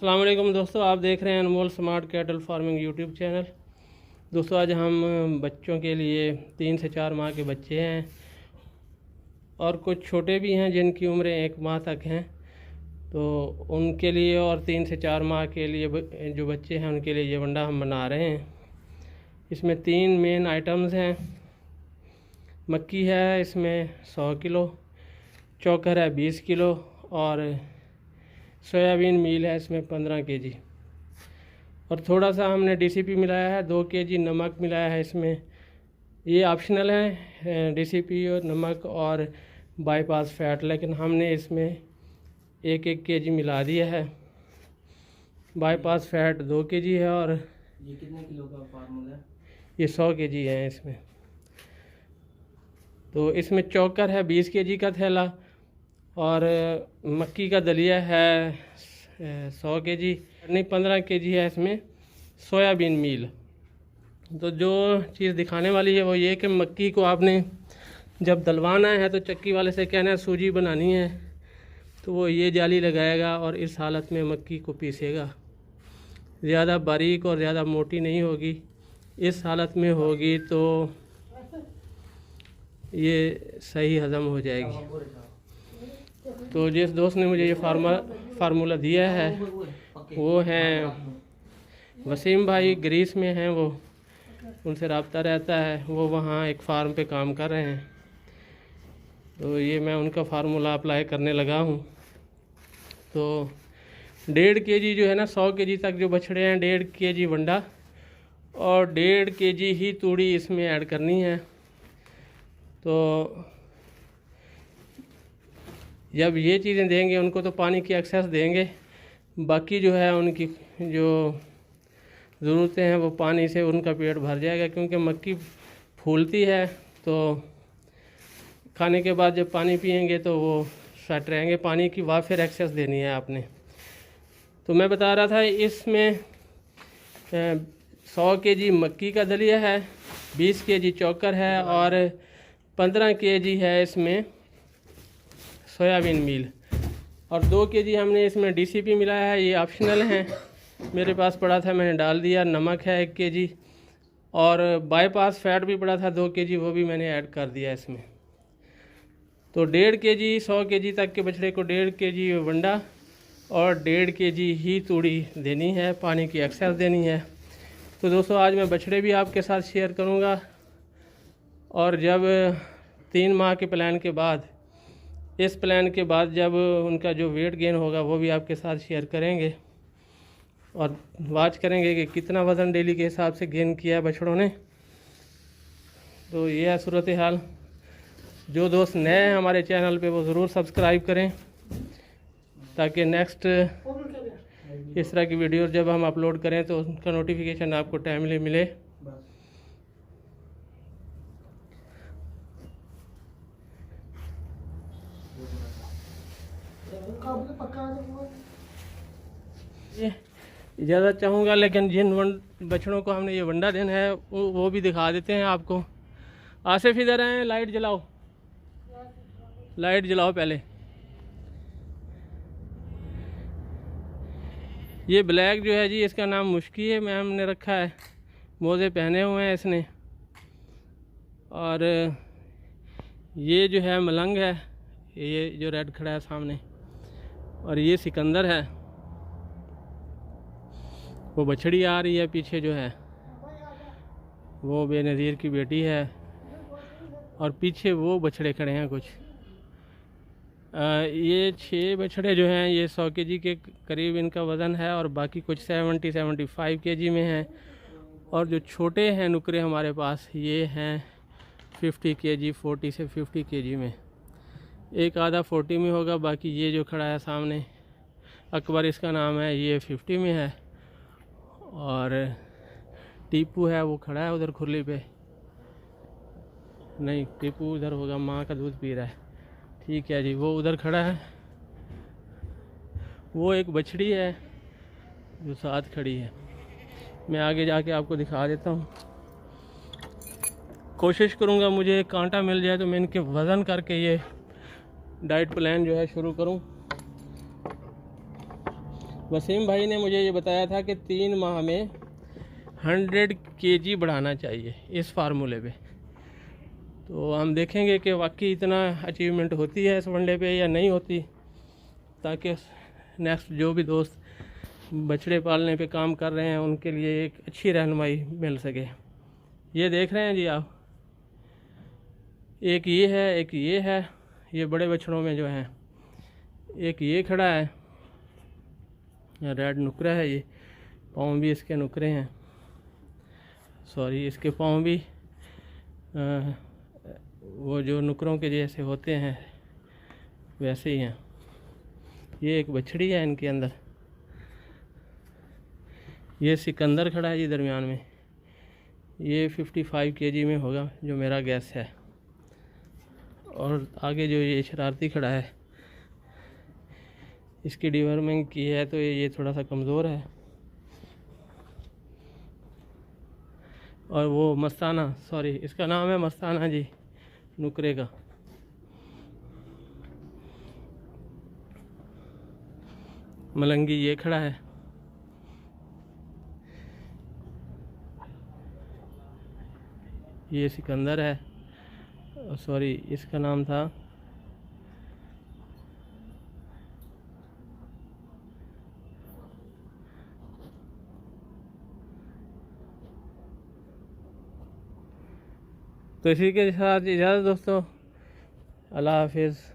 अस्सलाम वालेकुम दोस्तों, आप देख रहे हैं Anmol smart cattle farming YouTube channel. दोस्तों आज हम बच्चों के लिए 3 से 4 माह के बच्चे हैं और कुछ छोटे भी हैं जिनकी उम्रें 1 माह तक हैं, तो उनके लिए और 3 से 4 माह के लिए जो बच्चे हैं उनके लिए ये वंडा हम बना रहे हैं। इसमें 3 मेन आइटम्स हैं। मक्की है इसमें 100 किलो, चोकर है 20 किलो और सोयाबीन मील है इसमें 15 केजी और थोड़ा सा हमने डीसीपी मिलाया है, 2 केजी नमक मिलाया है इसमें। ये ऑप्शनल है डीसीपी और नमक और बाईपास फैट, लेकिन हमने इसमें 1-1 केजी मिला दिया है। बाईपास फैट 2 केजी है और ये कितने किलो का फार्मूला है? ये 100 केजी है इसमें। तो इसमें चोकर है 20 केजी का थैला और मक्की का दलिया है 100 केजी, नहीं 15 केजी है इसमें सोयाबीन मील। तो जो चीज़ दिखाने वाली है वो ये कि मक्की को आपने जब दलवाना है तो चक्की वाले से कहना है सूजी बनानी है, तो वो ये जाली लगाएगा और इस हालत में मक्की को पीसेगा। ज़्यादा बारीक और ज़्यादा मोटी नहीं होगी, इस हालत में होगी तो ये सही हज़म हो जाएगी। तो जिस दोस्त ने मुझे ये फार्मूला दिया है वो हैं वसीम भाई, ग्रीस में हैं वो, उनसे रब्ता रहता है, वो वहाँ एक फार्म पे काम कर रहे हैं। तो ये मैं उनका फार्मूला अप्लाई करने लगा हूँ। तो 1.5 केजी जो है ना, 100 केजी तक जो बछड़े हैं 1.5 केजी वंडा और 1.5 केजी ही तूड़ी इसमें ऐड करनी है। तो जब ये चीज़ें देंगे उनको तो पानी की एक्सेस देंगे, बाकी जो है उनकी जो ज़रूरतें हैं वो पानी से उनका पेट भर जाएगा, क्योंकि मक्की फूलती है तो खाने के बाद जब पानी पिएंगे तो वो सेट रहेंगे। पानी की फिर एक्सेस देनी है आपने। तो मैं बता रहा था इसमें 100 केजी मक्की का दलिया है, 20 केजी चोकर है और 15 केजी है इसमें सोयाबीन मील और 2 केजी हमने इसमें डीसीपी मिलाया है। ये ऑप्शनल है, मेरे पास पड़ा था मैंने डाल दिया। नमक है 1 केजी और बाईपास फैट भी पड़ा था 2 केजी, वो भी मैंने ऐड कर दिया इसमें। तो 1.5 केजी 100 केजी तक के बछड़े को 1.5 केजी वंडा और 1.5 केजी ही तूड़ी देनी है, पानी की एक्सेस देनी है। तो दोस्तों आज मैं बछड़े भी आपके साथ शेयर करूँगा और जब 3 माह के प्लान के बाद, इस प्लान के बाद जब उनका जो वेट गेन होगा वो भी आपके साथ शेयर करेंगे और वाच करेंगे कि कितना वज़न डेली के हिसाब से गेन किया है बछड़ों ने। तो ये है सूरत हाल। जो दोस्त नए हैं हमारे चैनल पे वो ज़रूर सब्सक्राइब करें ताकि नेक्स्ट इस तरह की वीडियो जब हम अपलोड करें तो उनका नोटिफिकेशन आपको टाइमली मिले। ये इजाज़त चाहूँगा, लेकिन जिन बछड़ों को हमने ये वंडा देना है वो भी दिखा देते हैं आपको। आसिफ इधर हैं, लाइट जलाओ, लाइट जलाओ पहले। ये ब्लैक जो है जी इसका नाम मुश्की है, मैम ने रखा है, मोज़े पहने हुए हैं इसने। और ये जो है मलंग है, ये जो रेड खड़ा है सामने, और ये सिकंदर है। वो बछड़ी आ रही है पीछे जो है वो बेनज़ीर की बेटी है और पीछे वो बछड़े खड़े हैं कुछ। ये 6 बछड़े जो हैं ये 100 केजी के करीब इनका वज़न है और बाकी कुछ 70-75 केजी में हैं। और जो छोटे हैं नुकरे हमारे पास ये हैं 50 केजी, 40 से 50 केजी में। एक आधा 40 में होगा, बाकी ये जो खड़ा है सामने अकबर इसका नाम है, ये 50 में है। और टीपू है वो खड़ा है उधर खुरली पे, नहीं टीपू उधर होगा, माँ का दूध पी रहा है, ठीक है जी, वो उधर खड़ा है। वो एक बछड़ी है जो साथ खड़ी है, मैं आगे जाके आपको दिखा देता हूँ। कोशिश करूँगा मुझे एक कांटा मिल जाए तो मैं इनके वज़न करके ये डाइट प्लान जो है शुरू करूँ। वसीम भाई ने मुझे ये बताया था कि 3 माह में 100 kg बढ़ाना चाहिए इस फार्मूले पे। तो हम देखेंगे कि वाकई इतना अचीवमेंट होती है इस वनडे पे या नहीं होती, ताकि नेक्स्ट जो भी दोस्त बछड़े पालने पे काम कर रहे हैं उनके लिए एक अच्छी रहनुमाई मिल सके। ये देख रहे हैं जी आप, एक ये है, एक ये है, ये बड़े बछड़ों में जो हैं, एक ये खड़ा है, रेड नुकरा है, ये पाँव भी इसके नुकरे हैं, सॉरी इसके पाँव भी वो जो नुकरों के जैसे होते हैं वैसे ही हैं। ये एक बछड़ी है इनके अंदर। ये सिकंदर खड़ा है जी दरमियान में, ये 55 kg में होगा जो मेरा गैस है। और आगे जो ये शरारती खड़ा है, इसकी डिवर्मिंग की है तो ये थोड़ा सा कमज़ोर है। और वो मस्ताना, सॉरी इसका नाम है मस्ताना जी नुकरे का। मलंगी ये खड़ा है, ये सिकंदर है, सॉरी इसका नाम था तो इसी के साथ इजाज़त दोस्तों, अल्लाह हाफिज़।